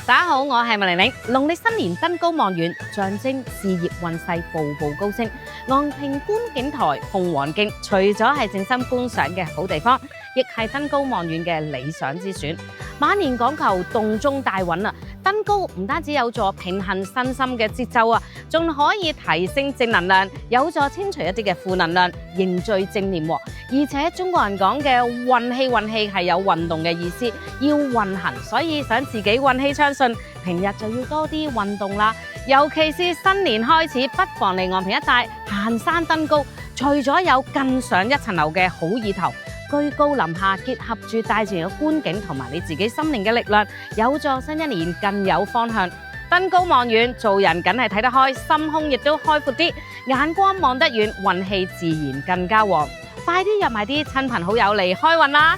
大家好，我係麥玲玲。農曆新年登高望遠，象徵事業運勢步步高升。昂坪觀景台、鳳凰徑，除咗係靜心觀賞嘅好地方，亦係登高望遠嘅理想之選。馬年講求動中帶穩啊，登高唔單止有助平衡身心嘅節奏啊，仲可以提升正能量，有助清除一啲嘅負能量，凝聚正念喎。而且中國人講嘅運氣係有運動嘅意思，要運行，所以想自己運氣暢順，平日就要多啲運動啦。尤其是新年開始，不妨嚟昂坪一帶行山登高，除咗有更上一層樓嘅好意頭，居高臨下，結合住大自然嘅觀景同埋你自己心靈嘅力量，有助新一年更有方向。登高望遠，做人梗係睇得開，心胸亦都開闊啲，眼光望得遠，運氣自然更加旺。快啲約埋啲親朋好友嚟開運啦！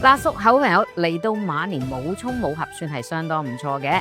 嗱，屬猴朋友嚟到馬年冇衝冇合，算係相當唔錯嘅。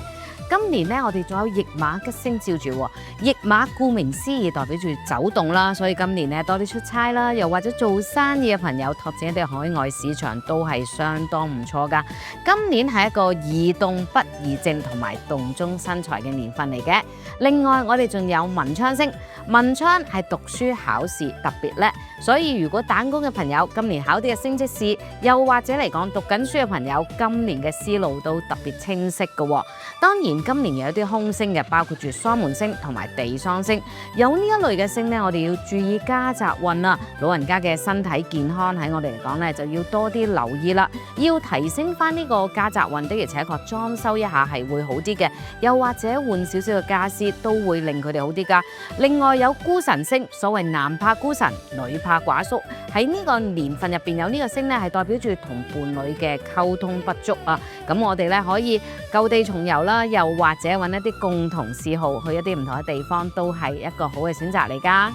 今年呢，我哋仲有驛馬吉星照住喎。驛馬顧名思義代表住走動啦，所以今年呢多啲出差啦，又或者做生意嘅朋友拓展一啲海外市場都係相當唔錯噶。今年係一個宜動不宜靜同埋動中生財嘅年份嚟嘅。另外，我哋仲有文昌星，文昌係讀書考試特別叻，所以如果打工嘅朋友今年考啲嘅升職試，又或者嚟講讀緊書嘅朋友，今年嘅思路都特別清晰嘅喎。當然今年有啲空星嘅，包括住喪門星同埋地喪星。有呢一類嘅星呢，我哋要注意家宅運啦。老人家嘅身體健康喺我哋嚟講呢，就要多啲留意啦。要提升翻呢個家宅運的，而且確裝修一下係會好啲嘅，又或者換少少嘅家私都會令佢哋好啲噶。另外有孤神星，所謂男怕孤神，女怕寡宿。喺呢個年份入邊有呢個星呢，係代表住同伴侶嘅溝通不足啊。咁我哋呢，可以舊地重遊啦，又或者揾一啲共同嗜好，去一啲唔同嘅地方，都係一個好嘅選擇嚟㗎。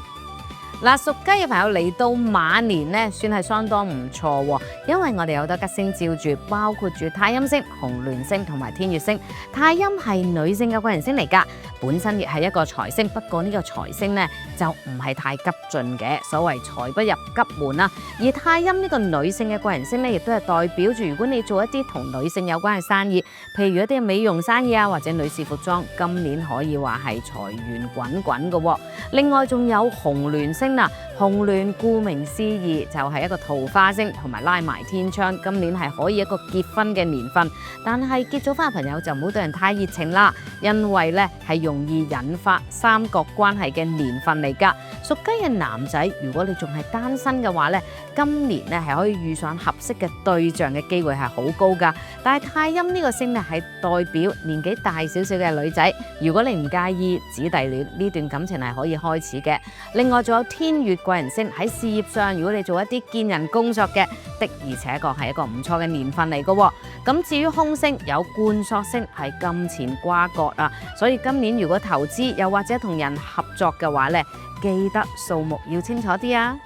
嗱，屬雞嘅朋友嚟到馬年呢，算係相當唔錯喎，因為我哋有得吉星照住，包括住太陰星、紅鸞星同埋天月星。太陰係女性嘅貴人星嚟㗎，本身亦係一個財星，不過呢個財星呢就唔係太急進嘅，所謂財不入急門啦。而太陰呢個女性嘅貴人星呢，亦都係代表住如果你做一啲同女性有關嘅生意，譬如一啲美容生意啊，或者女士服裝，今年可以話係財源滾滾嘅喎。另外仲有紅鸞星啦，紅鸞顧名思義就係一個桃花星，同埋拉埋天窗，今年係可以一個結婚嘅年份。但係結咗婚嘅朋友就唔好對人太熱情啦，因為咧係容易引發三角關係嘅年份嚟㗎。屬雞嘅男仔，如果你仲係單身嘅話咧，今年咧係可以遇上合適嘅對象嘅機會係好高㗎。但係太陰呢個星咧係代表年紀大少少嘅女仔，如果你唔介意姊弟戀，呢段感情係可以開始嘅。另外仲有天月貴人星，喺事業上，如果你做一啲見人工作嘅，的而且確係一個唔錯嘅年份嚟嘅。咁至於空星有貫索星，係金錢瓜葛啊，所以今年如果投資又或者同人合作嘅話咧，記得數目要清楚啲啊。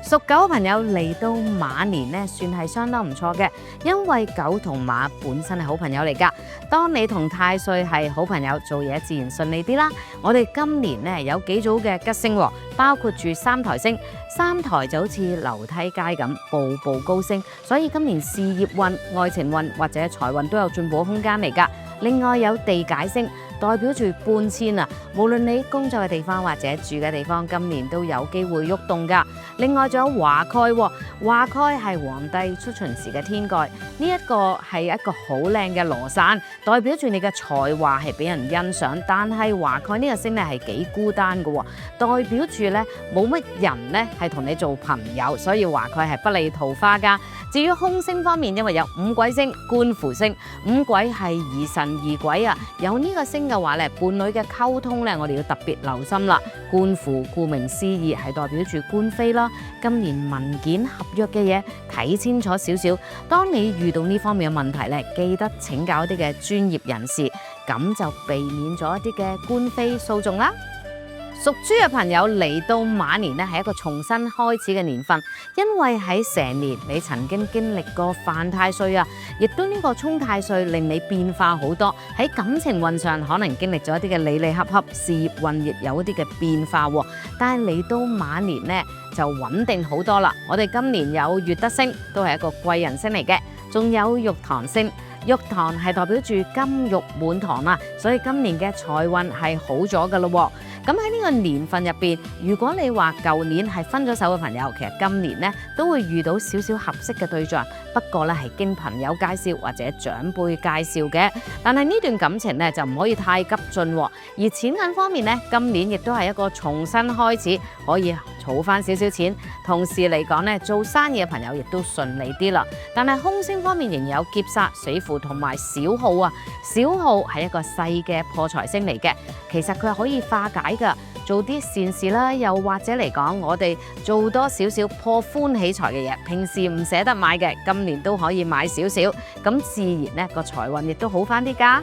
屬狗嘅朋友嚟到馬年呢，算係相當唔錯嘅，因為狗同馬本身係好朋友嚟㗎。當你同太歲係好朋友，做嘢自然順利啲啦。我哋今年呢有幾組嘅吉星，包括住三台星，三台就好似樓梯階咁，步步高升，所以今年事業運、愛情運或者財運都有進步嘅空間嚟㗎。另外有地解星，代表住搬遷啊，無論你工作嘅地方或者住嘅地方，今年都有機會喐動㗎。另外仲有華蓋，華蓋係皇帝出巡時嘅天蓋，呢一個係一個好靚嘅羅傘，代表住你嘅才華係俾人欣賞。但係華蓋呢個星咧係幾孤單嘅，代表住咧冇乜人咧係同你做朋友，所以華蓋係不利桃花㗎。至於空星方面，因為有五鬼星、官符星，五鬼係疑神疑鬼啊，有呢個星嘅話咧，伴侶嘅溝通咧，我哋要特別留心啦。官符顧名思義係代表住官非啦，今年文件合約嘅嘢睇清楚少少。當你遇到呢方面嘅問題咧，記得請教一啲嘅專業人士，咁就避免咗一啲嘅官非訴訟啦。屬豬嘅朋友嚟到馬年咧，係一個重新開始嘅年份，因為喺成年你曾經經歷過犯太歲啊，亦都呢個沖太歲令你變化好多。喺感情運上可能經歷咗一啲嘅離離合合，事業運亦有一啲嘅變化喎。但係嚟到馬年呢，就穩定好多啦。我哋今年有月德星，都係一個貴人星嚟嘅，仲有玉堂星。玉堂係代表住金玉滿堂啦，所以今年嘅財運係好咗噶咯。咁喺呢個年份入邊，如果你話舊年係分咗手嘅朋友，其實今年呢都會遇到少少合適嘅對象，不過呢係經朋友介紹或者長輩介紹嘅。但係呢段感情呢就唔可以太急進，而錢銀方面呢，今年亦都係一個重新開始，可以儲翻少少錢。同時嚟講呢，做生意嘅朋友亦都順利啲啦。但係空星方面仍然有劫煞、死符同埋小耗啊。小耗係一個細嘅破財星嚟嘅，其實佢係可以化解㗎，做啲善事啦，又或者嚟講，我哋做多少少破歡喜財嘅嘢，平時唔捨得買嘅，今年都可以買少少，咁自然呢個財運亦都好翻啲㗎。